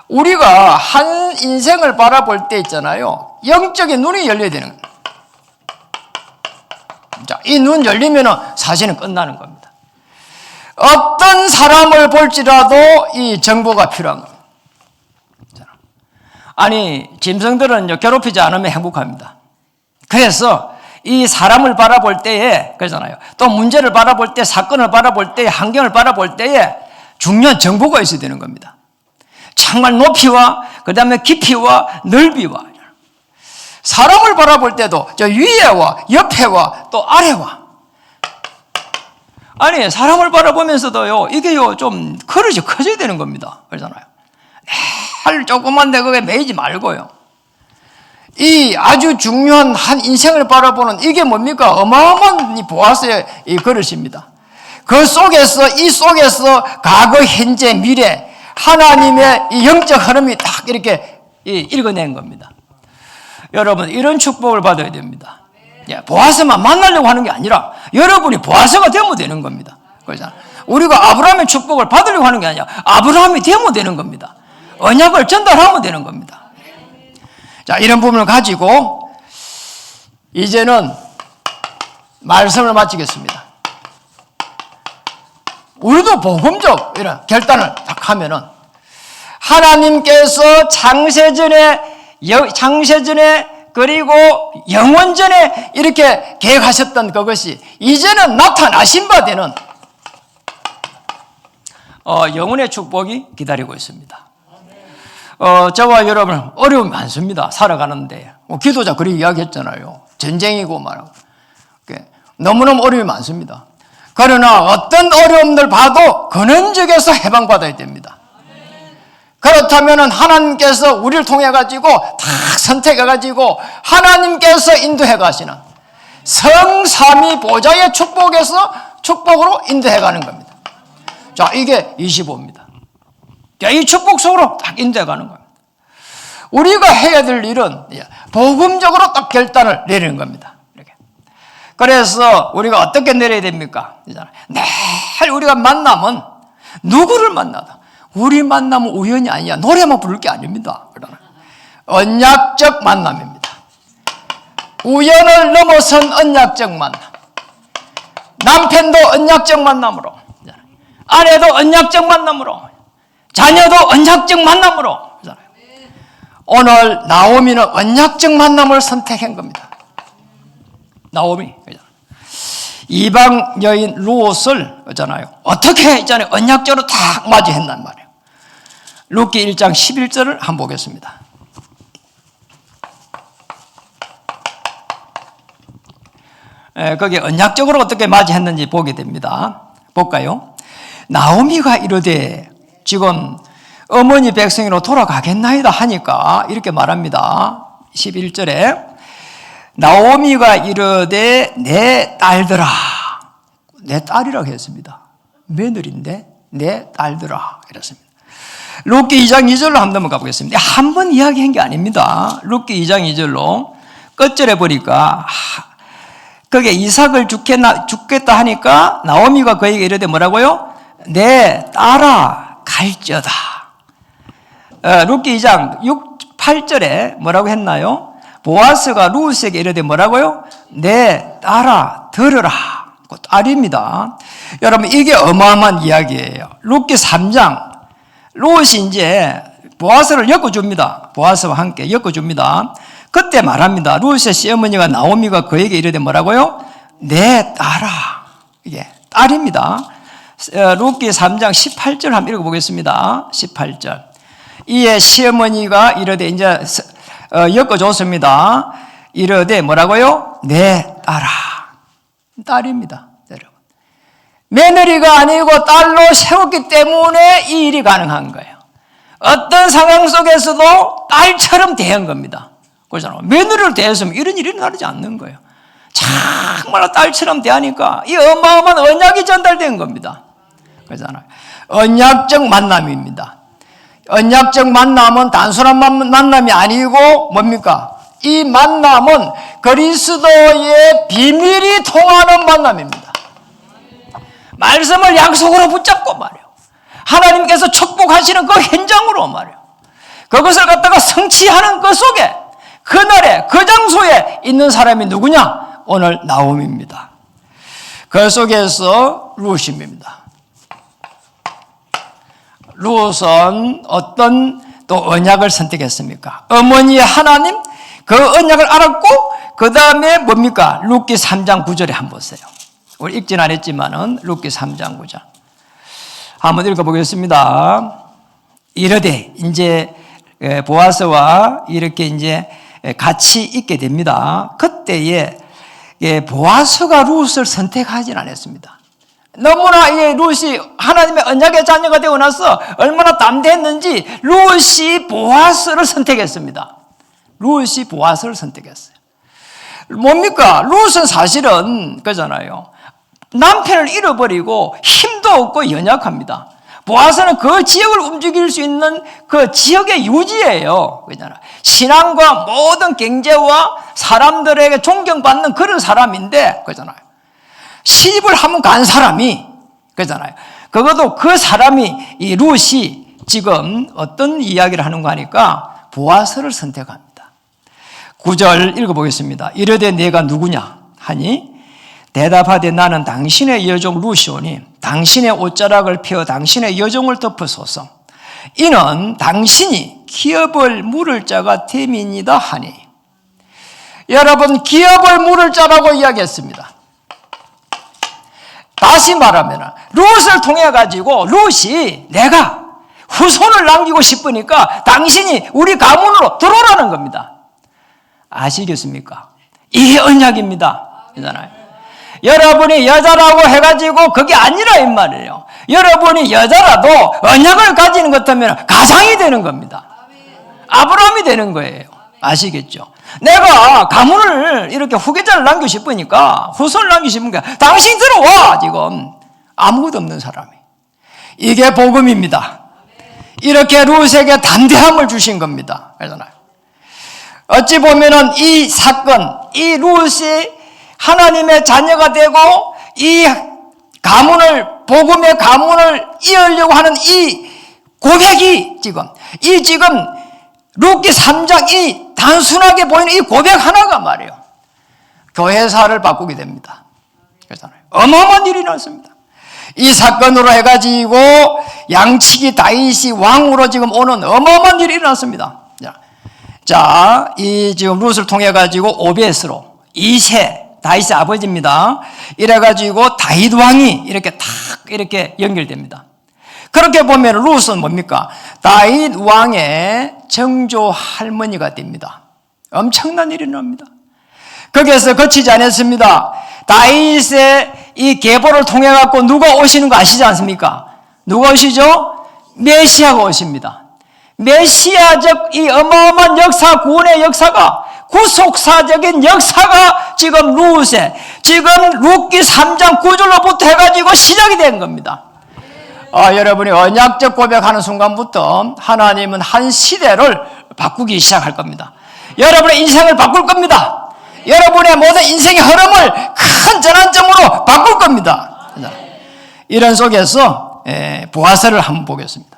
우리가 한 인생을 바라볼 때 있잖아요. 영적인 눈이 열려야 되는 거예요. 자, 이 눈 열리면 사실은 끝나는 겁니다. 어떤 사람을 볼지라도 이 정보가 필요한 겁니다. 아니, 짐승들은 괴롭히지 않으면 행복합니다. 그래서 이 사람을 바라볼 때에, 그러잖아요. 또 문제를 바라볼 때, 사건을 바라볼 때, 환경을 바라볼 때에 중요한 정보가 있어야 되는 겁니다. 정말 높이와, 그 다음에 깊이와 넓이와. 사람을 바라볼 때도 저 위에와 옆에와 또 아래와. 아니, 사람을 바라보면서도요, 이게요, 좀 그릇이 커져야 되는 겁니다. 그러잖아요. 할 조그만데 그게 매이지 말고요. 이 아주 중요한 한 인생을 바라보는 이게 뭡니까? 어마어마한 이 보아스의 이 그릇입니다. 그 속에서, 이 속에서 과거, 현재, 미래, 하나님의 이 영적 흐름이 딱 이렇게 읽어낸 겁니다. 여러분, 이런 축복을 받아야 됩니다. 보아스만 만나려고 하는 게 아니라 여러분이 보아스가 되면 되는 겁니다. 그렇잖아요. 우리가 아브라함의 축복을 받으려고 하는 게 아니라 아브라함이 되면 되는 겁니다. 언약을 전달하면 되는 겁니다. 자, 이런 부분을 가지고 이제는 말씀을 마치겠습니다. 우리도 복음적 이런 결단을 딱 하면은 하나님께서 창세전에 그리고 영원전에 이렇게 계획하셨던 그것이 이제는 나타나신 바 되는 영혼의 축복이 기다리고 있습니다. 저와 여러분 어려움이 많습니다. 살아가는데 기도자 그렇게 이야기했잖아요. 전쟁이고 말하고 너무너무 어려움이 많습니다. 그러나 어떤 어려움들 봐도 근원적에서 해방받아야 됩니다. 그렇다면 하나님께서 우리를 통해 가지고 다 선택해 가지고 하나님께서 인도해 가시는 성삼위 보좌의 축복으로 인도해 가는 겁니다. 자, 이게 25입니다. 이 축복 속으로 딱 인도해 가는 겁니다. 우리가 해야 될 일은 복음적으로 딱 결단을 내리는 겁니다. 이렇게. 그래서 우리가 어떻게 내려야 됩니까? 늘 우리가 만나면 누구를 만나다 우리 만나면 우연이 아니야. 노래만 부를 게 아닙니다. 언약적 만남입니다. 우연을 넘어선 언약적 만남. 남편도 언약적 만남으로, 아내도 언약적 만남으로, 자녀도 언약적 만남으로. 오늘 나오미는 언약적 만남을 선택한 겁니다. 나오미. 이방 여인 롯을 어떻게 있잖아요. 언약적으로 딱 맞이했단 말이에요. 룻기 1장 11절을 한번 보겠습니다. 거기 언약적으로 어떻게 맞이했는지 보게 됩니다. 볼까요? 나오미가 이르되 지금 어머니 백성으로 돌아가겠나이다 하니까 이렇게 말합니다. 11절에 나오미가 이르되 내 딸들아, 내 딸이라고 했습니다. 며느리인데 내 딸들아 이랬습니다. 룻기 2장 2절로 한번 넘어가 보겠습니다. 한 번 이야기한 게 아닙니다. 룻기 2장 2절로 끝절에 보니까 거기에 이삭을 죽겠다 하니까 나오미가 그에게 이르되 뭐라고요? 내 딸아 갈지어다. 룻기 2장 8절에 뭐라고 했나요? 보아스가 룻에게 이르되 뭐라고요? 내 딸아 들으라. 그 딸입니다. 여러분 이게 어마어마한 이야기예요. 룻기 3장 룻이 이제 보아스를 엮어줍니다. 보아스와 함께 엮어줍니다. 그때 말합니다. 룻의 시어머니가 나오미가 그에게 이르되 뭐라고요? 내 딸아. 이게 딸입니다. 룻기 3장 18절 한번 읽어보겠습니다. 18절. 이에 시어머니가 이르되 이제 엮어줬습니다. 이르되 뭐라고요? 내 딸아. 딸입니다. 여러분. 며느리가 아니고 딸로 세웠기 때문에 이 일이 가능한 거예요. 어떤 상황 속에서도 딸처럼 대한 겁니다. 그렇잖아요. 며느리를 대했으면 이런 일이 일어나지 않는 거예요. 정말로 딸처럼 대하니까 이 어마어마한 언약이 전달된 겁니다. 그렇잖아요. 언약적 만남입니다. 언약적 만남은 단순한 만남이 아니고 뭡니까? 이 만남은 그리스도의 비밀이 통하는 만남입니다. 말씀을 약속으로 붙잡고 말이에요. 하나님께서 축복하시는 그 현장으로 말이에요. 그것을 갖다가 성취하는 그 속에, 그날에 그 장소에 있는 사람이 누구냐? 오늘 나옴입니다. 그 속에서 룻입니다. 룻은 어떤 또 언약을 선택했습니까? 어머니의 하나님, 그 언약을 알았고, 그 다음에 뭡니까? 룻기 3장 9절에 한번 보세요. 우리 읽진 않았지만은 룻기 3장 9절. 한번 읽어보겠습니다. 이르되, 이제 보아스와 이렇게 이제 같이 있게 됩니다. 그때에 보아스가 룻을 선택하진 않았습니다. 너무나 이 룻이 하나님의 언약의 자녀가 되고 나서 얼마나 담대했는지 룻이 보아스를 선택했습니다. 룻이 보아스를 선택했어요. 뭡니까? 룻은 사실은 그잖아요. 남편을 잃어버리고 힘도 없고 연약합니다. 보아스는 그 지역을 움직일 수 있는 그 지역의 유지예요. 그잖아요. 신앙과 모든 경제와 사람들에게 존경받는 그런 사람인데, 그잖아요. 시집을 한번 간 사람이, 그잖아요. 그것도 그 사람이, 이 룻이 지금 어떤 이야기를 하는가 하니까 보아스를 선택합니다. 9절 읽어보겠습니다. 이르되 내가 누구냐 하니 대답하되 나는 당신의 여종 룻이오니 당신의 옷자락을 펴 당신의 여종을 덮으소서. 이는 당신이 기업을 물을 자가 됨이니이다 하니. 여러분, 기업을 물을 자라고 이야기했습니다. 다시 말하면 룻을 통해 가지고 룻이 내가 후손을 남기고 싶으니까 당신이 우리 가문으로 들어오라는 겁니다. 아시겠습니까? 이게 언약입니다. 그잖아요. 여러분이 여자라고 해가지고 그게 아니라 이 말이에요. 여러분이 여자라도 언약을 가지는 것 같으면 가장이 되는 겁니다. 아브라함이 되는 거예요. 아시겠죠? 내가 가문을 이렇게 후계자를 남기고 싶으니까, 후손을 남기고 싶으니까 당신 들어와. 지금 아무것도 없는 사람이. 이게 복음입니다. 이렇게 룻에게 담대함을 주신 겁니다. 그러잖아요. 어찌 보면은 이 사건, 이 룻이 하나님의 자녀가 되고 이 가문을, 복음의 가문을 이으려고 하는 이 고백이 지금 룻기 3장 이 단순하게 보이는 이 고백 하나가 말이에요. 교회사를 바꾸게 됩니다. 그렇잖아요. 어마어마한 일이 났습니다. 이 사건으로 해가지고 양치기 다윗이 왕으로 지금 오는 어마어마한 일이 일어났습니다. 자, 이 지금 룻을 통해 가지고 오벳으로 이세 다윗의 아버지입니다. 이래가지고 다윗 왕이 이렇게 탁 이렇게 연결됩니다. 그렇게 보면 룻은 뭡니까? 다윗 왕의 정조 할머니가 됩니다. 엄청난 일이 일어납니다. 거기에서 거치지 않았습니다. 다윗의 이 계보를 통해 갖고 누가 오시는 거 아시지 않습니까? 누가 오시죠? 메시아가 오십니다. 메시아적 이 어마어마한 역사, 구원의 역사가, 구속사적인 역사가 지금 룻에, 지금 룻기 3장 9절로부터 해가지고 시작이 된 겁니다. 여러분이 언약적 고백하는 순간부터 하나님은 한 시대를 바꾸기 시작할 겁니다. 여러분의 인생을 바꿀 겁니다. 여러분의 모든 인생의 흐름을 큰 전환점으로 바꿀 겁니다. 이런 속에서 보아스를 한번 보겠습니다.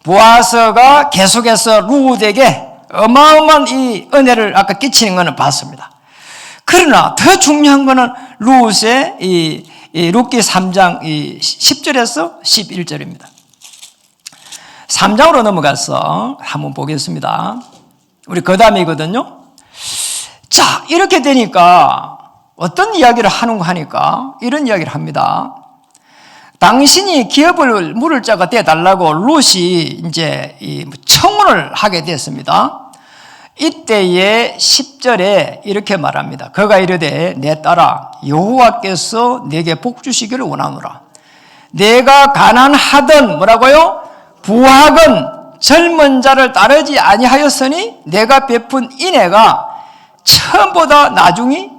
보아스가 계속해서 룻에게 어마어마한 이 은혜를 아까 끼치는 것은 봤습니다. 그러나 더 중요한 것은 룻의 이 룻기 3장 10절에서 11절입니다. 3장으로 넘어가서 한번 보겠습니다. 우리 그 다음이거든요. 자, 이렇게 되니까 어떤 이야기를 하는가 하니까 이런 이야기를 합니다. 당신이 기업을 물을 자가 되어달라고 룻이 이제 청혼을 하게 됐습니다. 이때의 10절에 이렇게 말합니다. 그가 이르되 내 딸아 여호와께서 내게 복 주시기를 원하노라. 내가 가난하던 뭐라고요? 부하건 젊은 자를 따르지 아니하였으니 내가 베푼 인애가 처음보다 나중이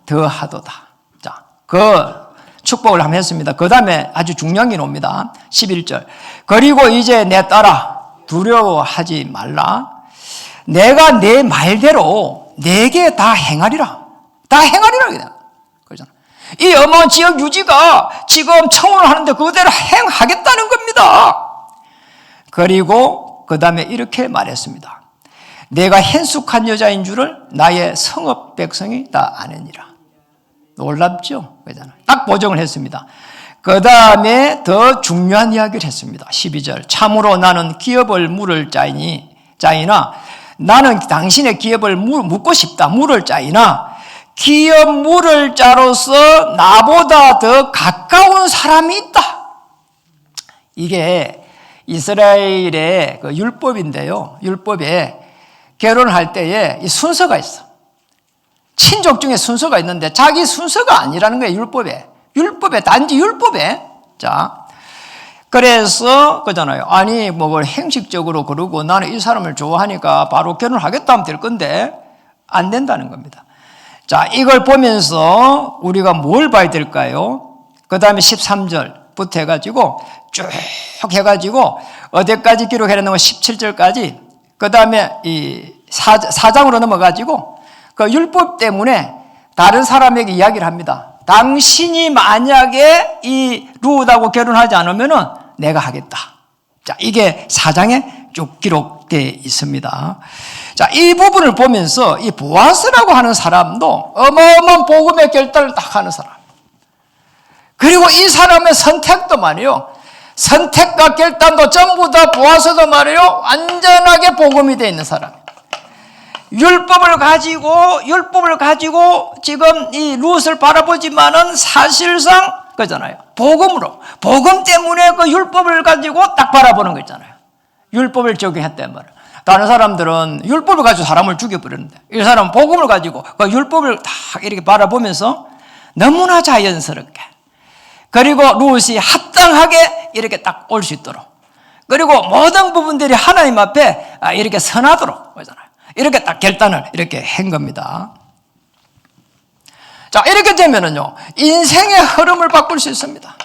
더하도다. 자, 그 축복을 한번 했습니다. 그 다음에 아주 중요한 게 나옵니다. 11절. 그리고 이제 내 딸아 두려워하지 말라. 내가 내 말대로 내게 다 행하리라. 다 행하리라. 그러잖아. 이 어마어마한 지역 유지가 지금 청원을 하는데 그대로 행하겠다는 겁니다. 그리고 그 다음에 이렇게 말했습니다. 내가 hen숙한 여자인 줄을 나의 성읍 백성이 다 아느니라. 놀랍죠? 그잖아요. 딱 보정을 했습니다. 그 다음에 더 중요한 이야기를 했습니다. 12절. 참으로 나는 기업을 물을 짜이나 나는 당신의 기업을 묻고 싶다. 물을 짜이나 기업 물을 자로서 나보다 더 가까운 사람이 있다. 이게 이스라엘의 그 율법인데요. 율법에 결혼할 때에 이 순서가 있어. 친족 중에 순서가 있는데 자기 순서가 아니라는 거예요. 율법에 단지 율법에. 자, 그래서 그잖아요. 아니 뭐 행식적으로 그러고 나는 이 사람을 좋아하니까 바로 결혼하겠다 하면 될 건데 안 된다는 겁니다. 자, 이걸 보면서 우리가 뭘 봐야 될까요? 그 다음에 13절부터 해가지고 쭉 해가지고 어디까지 기록해놨냐면 17절까지 그 다음에 이 4장으로 넘어가지고 그 율법 때문에 다른 사람에게 이야기를 합니다. 당신이 만약에 이 룻하고 결혼하지 않으면은 내가 하겠다. 자, 이게 4장에 쭉 기록되어 있습니다. 자, 이 부분을 보면서 이 보아스라고 하는 사람도 어마어마한 복음의 결단을 딱 하는 사람. 그리고 이 사람의 선택도 말이에요. 선택과 결단도 전부 다 보아스도 말이에요. 완전하게 복음이 되어 있는 사람. 율법을 가지고 지금 이 룻을 바라보지만은 사실상 그잖아요. 복음 때문에 그 율법을 가지고 딱 바라보는 거 있잖아요. 율법을 적용했단 말이에요. 다른 사람들은 율법을 가지고 사람을 죽여버리는데 이 사람은 복음을 가지고 그 율법을 딱 이렇게 바라보면서 너무나 자연스럽게 그리고 룻이 합당하게 이렇게 딱 올 수 있도록 그리고 모든 부분들이 하나님 앞에 이렇게 선하도록 그잖아요. 이렇게 딱 결단을 이렇게 한 겁니다. 자, 이렇게 되면은요, 인생의 흐름을 바꿀 수 있습니다.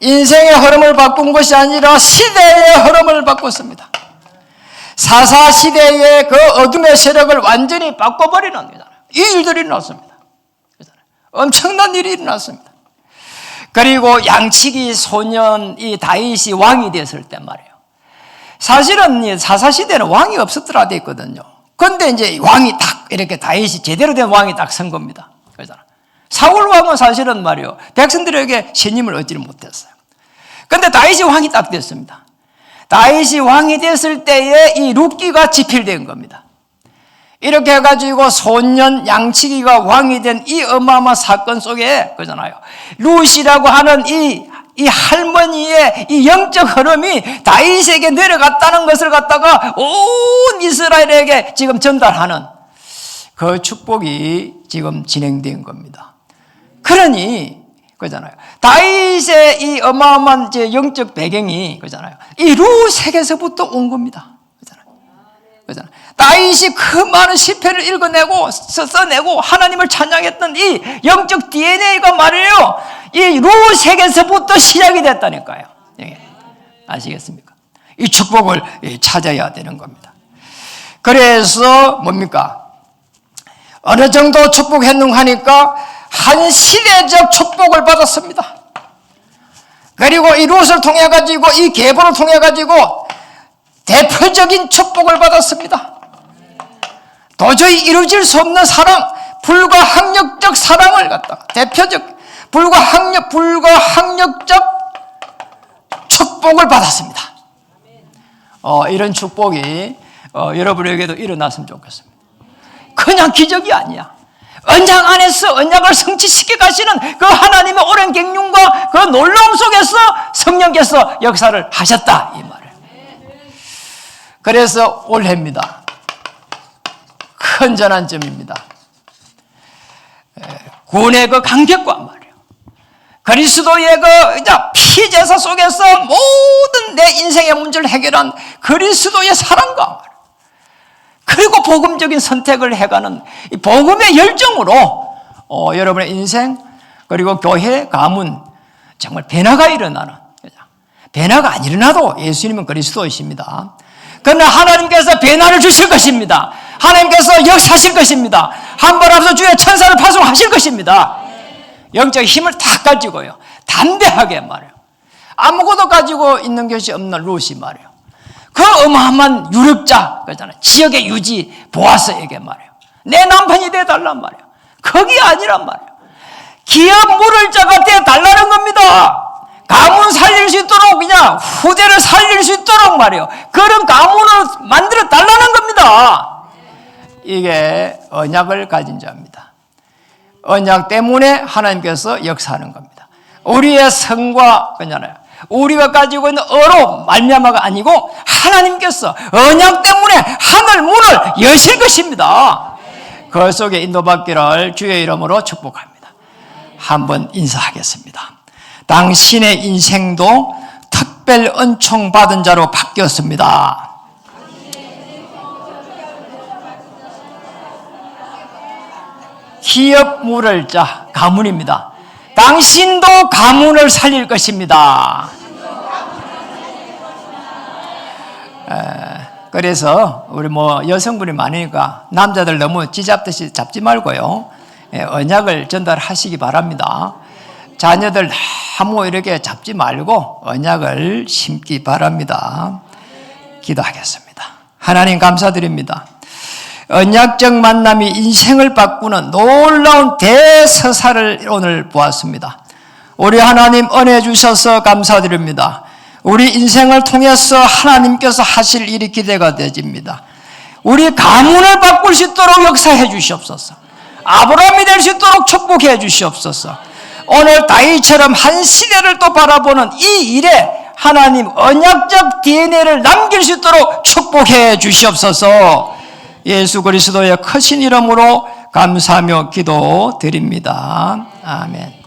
인생의 흐름을 바꾼 것이 아니라 시대의 흐름을 바꿨습니다. 사사 시대의 그 어둠의 세력을 완전히 바꿔버리는 거잖아요. 이 일들이 일어났습니다. 엄청난 일이 일어났습니다. 그리고 양치기 소년 이 다윗이 왕이 됐을 때 말이에요. 사실은 사사 시대는 왕이 없었더라 돼 있거든요. 그런데 이제 왕이 딱 이렇게 다윗이 제대로 된 왕이 딱 선 겁니다. 그러잖아. 사울 왕은 사실은 말이에요. 백성들에게 신임을 얻지를 못했어요. 그런데 다윗이 왕이 딱 됐습니다. 다윗이 왕이 됐을 때에 이 룻기가 집필된 겁니다. 이렇게 해가지고 소년 양치기가 왕이 된 이 어마어마한 사건 속에 그러잖아요. 룻이라고 하는 이 할머니의 이 영적 흐름이 다윗에게 내려갔다는 것을 갖다가 온 이스라엘에게 지금 전달하는 그 축복이 지금 진행된 겁니다. 그러니 그잖아요. 다윗의 이 어마어마한 영적 배경이 그잖아요. 이 룻에게서부터 온 겁니다. 그잖아요. 다윗이 그 많은 시편을 읽어내고 써내고 하나님을 찬양했던 이 영적 DNA가 말이에요. 이 룻에게서부터 시작이 됐다니까요. 아시겠습니까? 이 축복을 찾아야 되는 겁니다. 그래서 뭡니까? 어느 정도 축복했는가 한 시대적 축복을 받았습니다. 그리고 이 룻을 통해 가지고 이 계보를 통해 가지고 대표적인 축복을 받았습니다. 도저히 이루어질 수 없는 사랑, 불가항력적 사랑을 갖다가 대표적 불가항력적 축복을 받았습니다. 이런 축복이 여러분에게도 일어났으면 좋겠습니다. 그냥 기적이 아니야. 언약 안에서 언약을 성취시켜 가시는 그 하나님의 오랜 경륜과 그 놀라움 속에서 성령께서 역사를 하셨다 이 말이에요. 그래서 올해입니다. 큰 전환점입니다. 구원의 그 감격과 말이에요. 그리스도의 그 피제사 속에서 모든 내 인생의 문제를 해결한 그리스도의 사랑과 말이에요. 그리고 복음적인 선택을 해가는 이 복음의 열정으로 여러분의 인생 그리고 교회 가문 정말 변화가 일어나는 변화가 안 일어나도 예수님은 그리스도이십니다. 그러나 하나님께서 변화를 주실 것입니다. 하나님께서 역사하실 것입니다. 한 번 앞서 주의 천사를 파송하실 것입니다. 영적 힘을 다 가지고요. 담대하게 말해요. 아무것도 가지고 있는 것이 없는 롯이 말해요. 그 어마어마한 유력자, 그러잖아요. 지역의 유지 보아스에게 말해요. 내 남편이 되어달란 말이에요. 그게 아니란 말이에요. 기업 물을 자가 되어달라는 겁니다. 가문 살릴 수 있도록 그냥 후대를 살릴 수 있도록 말이에요. 그런 가문을 만들어 달라는 겁니다. 이게 언약을 가진 자입니다. 언약 때문에 하나님께서 역사하는 겁니다. 우리의 성과 그잖아요. 우리가 가지고 있는 어로 말미암아가 아니고 하나님께서 언약 때문에 하늘 문을 여실 것입니다. 그 속에 인도받기를 주의 이름으로 축복합니다. 한번 인사하겠습니다. 당신의 인생도 특별 은총 받은 자로 바뀌었습니다. 기업 물을 자 가문입니다. 당신도 가문을 살릴 것입니다. 그래서 우리 여성분이 많으니까 남자들 너무 쥐잡듯이 잡지 말고요. 언약을 전달하시기 바랍니다. 자녀들 너무 이렇게 잡지 말고 언약을 심기 바랍니다. 기도하겠습니다. 하나님 감사드립니다. 언약적 만남이 인생을 바꾸는 놀라운 대서사를 오늘 보았습니다. 우리 하나님 은혜 주셔서 감사드립니다. 우리 인생을 통해서 하나님께서 하실 일이 기대가 되집니다. 우리 가문을 바꿀 수 있도록 역사해 주시옵소서. 아브라함이 될 수 있도록 축복해 주시옵소서. 오늘 다윗처럼 한 시대를 또 바라보는 이 일에 하나님 언약적 DNA를 남길 수 있도록 축복해 주시옵소서. 예수 그리스도의 크신 이름으로 감사하며 기도드립니다. 아멘.